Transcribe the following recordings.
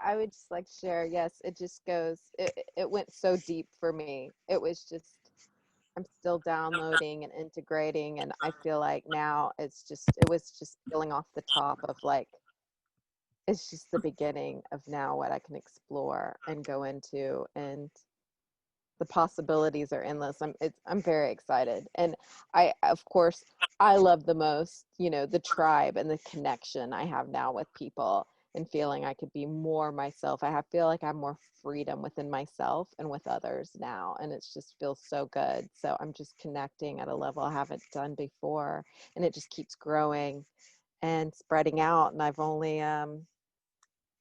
I would just like to share, yes, it just goes, it went so deep for me. It was just, I'm still downloading and integrating, and I feel like now it was just peeling off the top of like, it's just the beginning of now what I can explore and go into, and the possibilities are endless. I'm very excited. And I, of course, I love the most, you know, the tribe and the connection I have now with people, and feeling I could be more myself. Feel like I have more freedom within myself and with others now, and it just feels so good. So I'm just connecting at a level I haven't done before, and it just keeps growing and spreading out. And I've only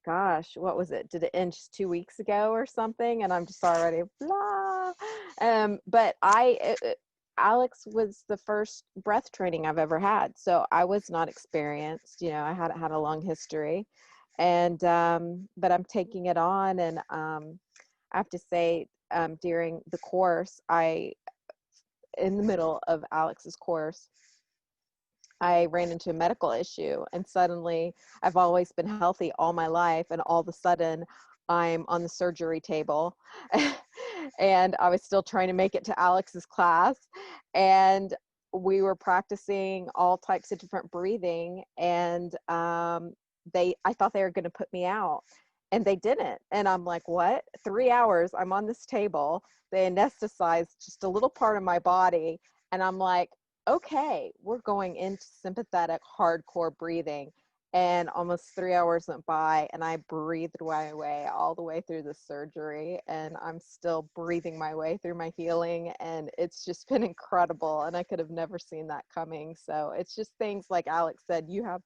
gosh, what was it? Did it end just 2 weeks ago or something? And I'm just already blah. But Alex was the first breath training I've ever had, so I was not experienced. You know, I hadn't had a long history, and but I'm taking it on, and I have to say, during the course, in the middle of Alex's course, I ran into a medical issue, and suddenly I've always been healthy all my life, and all of a sudden I'm on the surgery table. And I was still trying to make it to Alex's class, and we were practicing all types of different breathing, and I thought they were going to put me out, and they didn't. And I'm like, what? 3 hours I'm on this table, they anesthetized just a little part of my body, and I'm like, okay, we're going into sympathetic hardcore breathing. And almost 3 hours went by, and I breathed my way all the way through the surgery, and I'm still breathing my way through my healing, and it's just been incredible, and I could have never seen that coming. So it's just things like Alex said, you have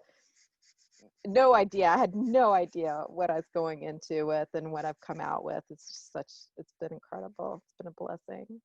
no idea. I had no idea what I was going into with and what I've come out with. It's just it's been incredible. It's been a blessing.